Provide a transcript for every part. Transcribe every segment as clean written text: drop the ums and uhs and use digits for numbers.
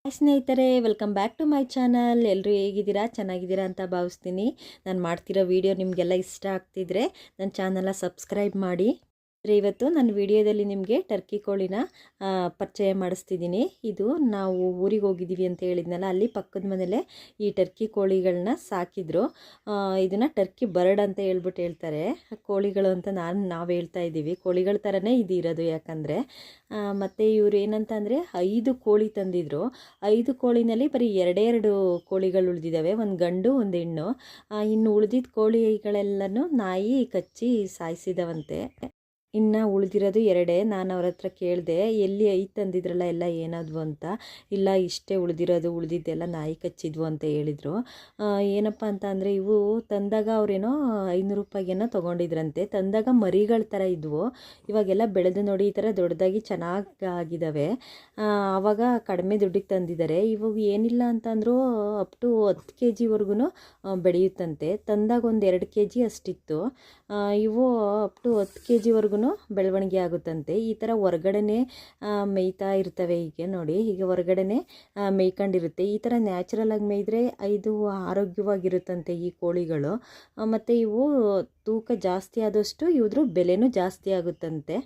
Hi ಸ್ನೇಹಿತರೆ, welcome back to my channel. ಎಲ್ಲರೂ ಹೇಗಿದ್ದೀರಾ? ಚೆನ್ನಾಗಿದ್ದೀರಾ ಅಂತ ಭಾವಿಸ್ತೀನಿ. ನಾನು ಮಾಡ್ತಿರೋ ವಿಡಿಯೋ ನಿಮಗೆಲ್ಲ ಇಷ್ಟ ಆಗ್ತಿದ್ರೆ ನನ್ನ ಚಾನಲ್ನ ಸಬ್ಸ್ಕ್ರೈಬ್ ಮಾಡಿ. ಇವತ್ತು ನನ್ನ ವಿಡಿಯೋದಲ್ಲಿ ನಿಮಗೆ ಟರ್ಕಿ ಕೋಳಿನ ಪರಿಚಯ ಮಾಡಿಸ್ತಿದ್ದೀನಿ. ಇದು ನಾವು ಊರಿಗೆ ಹೋಗಿದ್ದೀವಿ ಅಂತ ಹೇಳಿದ್ನಲ್ಲ, ಅಲ್ಲಿ ಪಕ್ಕದ ಮನೇಲೆ ಈ ಟರ್ಕಿ ಕೋಳಿಗಳನ್ನ ಸಾಕಿದ್ರು. ಇದನ್ನು ಟರ್ಕಿ ಬರ್ಡ್ ಅಂತ ಹೇಳ್ತಾರೆ. ಕೋಳಿಗಳು ಅಂತ ನಾವು ಹೇಳ್ತಾ ಇದ್ದೀವಿ. ಕೋಳಿಗಳ ಥರನೇ ಇದು ಇರೋದು. ಯಾಕಂದರೆ ಮತ್ತು ಇವರು ಏನಂತ ಅಂದರೆ 5 ಕೋಳಿ ತಂದಿದ್ರು. 5 ಕೋಳಿನಲ್ಲಿ ಬರೀ ಎರಡೆರಡು ಕೋಳಿಗಳು ಉಳಿದಿದ್ದಾವೆ, ಒಂದು ಗಂಡು ಒಂದು ಹೆಣ್ಣು. ಇನ್ನು ಉಳಿದಿದ್ದ ಕೋಳಿಗಳೆಲ್ಲನೂ ನಾಯಿ ಕಚ್ಚಿ ಸಾಯಿಸಿದವಂತೆ. ಇನ್ನು ಉಳಿದಿರೋದು ಎರಡೇ. ನಾನು ಅವ್ರ ಹತ್ರ ಕೇಳಿದೆ, ಎಲ್ಲಿ ಐದು ತಂದಿದ್ರಲ್ಲ ಎಲ್ಲ ಏನಾದ್ವು ಅಂತ. ಇಲ್ಲ, ಇಷ್ಟೇ ಉಳಿದಿದ್ದೆಲ್ಲ ನಾಯಿ ಕಚ್ಚಿದ್ವು ಅಂತ ಹೇಳಿದರು. ಏನಪ್ಪ ಅಂತ ಅಂದರೆ, ಇವು ತಂದಾಗ ಅವರೇನೋ 500 ರೂಪಾಯಿಗೇನೋ ತೊಗೊಂಡಿದ್ರಂತೆ. ತಂದಾಗ ಮರಿಗಳ ಥರ ಇದ್ವು. ಇವಾಗೆಲ್ಲ ಬೆಳೆದು ನೋಡಿ ಈ ಥರ ದೊಡ್ಡದಾಗಿ ಚೆನ್ನಾಗಿ ಆಗಿದ್ದಾವೆ. ಆವಾಗ ಕಡಿಮೆ ದುಡ್ಡಿಗೆ ತಂದಿದ್ದಾರೆ. ಇವಾಗ ಏನಿಲ್ಲ ಅಂತಂದರೂ ಅಪ್ ಟು 10 kg ಬೆಳೆಯುತ್ತಂತೆ. ತಂದಾಗ ಒಂದು 2 kg ಅಷ್ಟಿತ್ತು. ಇವು ಅಪ್ ಟು 10 kg ಬೆಳವಣಿಗೆ ಆಗುತ್ತಂತೆ. ಈ ಥರ ಹೊರ್ಗಡೆನೆ ಮೇಯ್ತಾ ಇರ್ತವೆ. ಹೀಗೆ ನೋಡಿ, ಹೀಗೆ ಹೊರಗಡೆನೆ ಮೇಯ್ಕೊಂಡಿರುತ್ತೆ. ಈ ಥರ ನ್ಯಾಚುರಲ್ ಆಗಿ ಮೇಯ್ದರೆ ಇದು ಆರೋಗ್ಯವಾಗಿರುತ್ತಂತೆ ಈ ಕೋಳಿಗಳು. ಮತ್ತು ಇವು ತೂಕ ಜಾಸ್ತಿ ಆದಷ್ಟು ಇವ್ರ ಬೆಲೆನೂ ಜಾಸ್ತಿ ಆಗುತ್ತಂತೆ.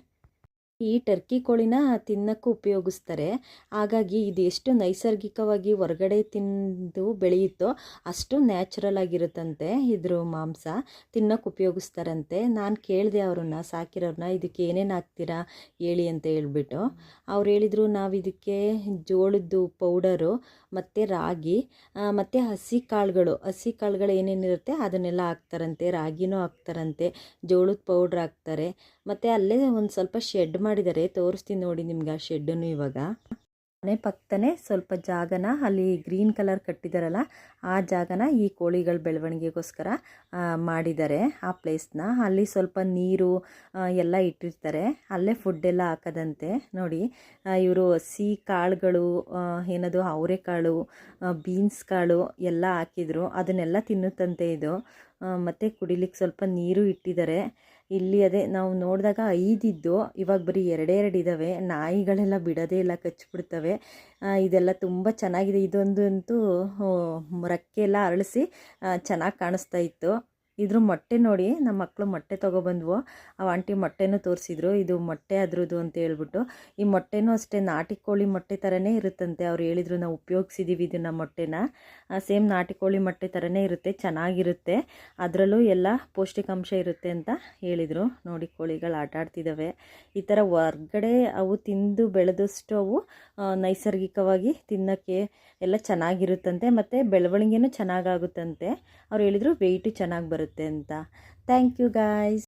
ಈ ಟರ್ಕಿ ಕೋಳಿನ ತಿನ್ನೋಕ್ಕೂ ಉಪಯೋಗಿಸ್ತಾರೆ. ಹಾಗಾಗಿ ಇದು ಎಷ್ಟು ನೈಸರ್ಗಿಕವಾಗಿ ಹೊರಗಡೆ ತಿಂದು ಬೆಳೆಯುತ್ತೋ ಅಷ್ಟು ನ್ಯಾಚುರಲ್ ಆಗಿರುತ್ತಂತೆ. ಇದ್ರ ಮಾಂಸ ತಿನ್ನೋಕ್ಕೆ ಉಪಯೋಗಿಸ್ತಾರಂತೆ. ನಾನು ಕೇಳಿದೆ ಅವ್ರನ್ನ, ಸಾಕಿರೋರನ್ನ, ಇದಕ್ಕೆ ಏನೇನು ಹಾಕ್ತೀರಾ ಹೇಳಿ ಅಂತ ಹೇಳ್ಬಿಟ್ಟು. ಅವ್ರು ಹೇಳಿದರು, ನಾವು ಇದಕ್ಕೆ ಜೋಳದ್ದು ಪೌಡರು ಮತ್ತು ರಾಗಿ ಮತ್ತು ಹಸಿ ಕಾಳುಗಳು ಏನೇನಿರುತ್ತೆ ಅದನ್ನೆಲ್ಲ ಹಾಕ್ತಾರಂತೆ. ರಾಗಿನೂ ಹಾಕ್ತಾರಂತೆ, ಜೋಳದ ಪೌಡ್ರ್ ಹಾಕ್ತಾರೆ. ಮತ್ತು ಅಲ್ಲೇ ಒಂದು ಸ್ವಲ್ಪ ಶೆಡ್ ಮಾಡಿದ್ದಾರೆ, ತೋರಿಸ್ತೀನಿ ನೋಡಿ ನಿಮ್ಗೆ ಆ ಶೆಡ್ಡನ್ನು. ಇವಾಗ ಮನೆ ಪಕ್ಕನೇ ಸ್ವಲ್ಪ ಜಾಗನ ಅಲ್ಲಿ ಗ್ರೀನ್ ಕಲರ್ ಕಟ್ಟಿದಾರಲ್ಲ, ಆ ಜಾಗನ ಈ ಕೋಳಿಗಳ ಬೆಳವಣಿಗೆಗೋಸ್ಕರ ಮಾಡಿದ್ದಾರೆ. ಆ ಪ್ಲೇಸ್ನ ಅಲ್ಲಿ ಸ್ವಲ್ಪ ನೀರು ಎಲ್ಲ ಇಟ್ಟಿರ್ತಾರೆ. ಅಲ್ಲೇ ಫುಡ್ಡೆಲ್ಲ ಹಾಕೋದಂತೆ. ನೋಡಿ, ಇವರು ಹಸಿ ಕಾಳುಗಳು, ಏನದು ಅವರೆಕಾಳು, ಬೀನ್ಸ್ ಕಾಳು ಎಲ್ಲ ಹಾಕಿದ್ರು. ಅದನ್ನೆಲ್ಲ ತಿನ್ನುತ್ತಂತೆ ಇದು. ಮತ್ತು ಕುಡಿಲಿಕ್ಕೆ ಸ್ವಲ್ಪ ನೀರು ಇಟ್ಟಿದ್ದಾರೆ. ಇಲ್ಲಿ ಅದೇ ನಾವು ನೋಡಿದಾಗ 5 ಇದ್ದು, ಇವಾಗ ಬರೀ 2 ಇದ್ದಾವೆ. ನಾಯಿಗಳೆಲ್ಲ ಬಿಡೋದೇ ಇಲ್ಲ, ಕಚ್ಚಿಬಿಡ್ತವೆ. ಇದೆಲ್ಲ ತುಂಬ ಚೆನ್ನಾಗಿದೆ. ಇದೊಂದಂತೂ ರೆಕ್ಕೆ ಎಲ್ಲ ಅರಳಿಸಿ ಚೆನ್ನಾಗಿ ಕಾಣಿಸ್ತಾ ಇತ್ತು. ಇದ್ರ ಮೊಟ್ಟೆ ನೋಡಿ, ನಮ್ಮ ಮಕ್ಕಳು ಮೊಟ್ಟೆ ತೊಗೊಬಂದ್ವು. ಆ ಆಂಟಿ ಮೊಟ್ಟೆನೂ ತೋರಿಸಿದ್ರು, ಇದು ಮೊಟ್ಟೆ ಅದ್ರದ್ದು ಅಂತ ಹೇಳ್ಬಿಟ್ಟು. ಈ ಮೊಟ್ಟೆನೂ ಅಷ್ಟೇ ನಾಟಿ ಕೋಳಿ ಮೊಟ್ಟೆ ಥರನೇ ಇರುತ್ತಂತೆ. ಅವ್ರು ಹೇಳಿದರು, ನಾವು ಉಪಯೋಗಿಸಿದ್ದೀವಿ ಇದನ್ನು ಮೊಟ್ಟೆನ. ಸೇಮ್ ನಾಟಿ ಕೋಳಿ ಮೊಟ್ಟೆ ಥರನೇ ಇರುತ್ತೆ, ಚೆನ್ನಾಗಿರುತ್ತೆ. ಅದರಲ್ಲೂ ಎಲ್ಲ ಪೌಷ್ಟಿಕಾಂಶ ಇರುತ್ತೆ ಅಂತ ಹೇಳಿದರು. ನೋಡಿ, ಕೋಳಿಗಳು ಆಟ ಆಡ್ತಿದ್ದಾವೆ. ಈ ಥರ ಹೊರ್ಗಡೆ ಅವು ತಿಂದು ಬೆಳೆದಷ್ಟು ಅವು ನೈಸರ್ಗಿಕವಾಗಿ ತಿನ್ನೋಕ್ಕೆ ಎಲ್ಲ ಚೆನ್ನಾಗಿರುತ್ತಂತೆ. ಮತ್ತು ಬೆಳವಣಿಗೆನೂ ಚೆನ್ನಾಗಾಗುತ್ತಂತೆ. ಅವ್ರು ಹೇಳಿದರು ವೆಯ್ಟು ಚೆನ್ನಾಗಿ ಬರುತ್ತೆ ಅಂತ. Thank you guys.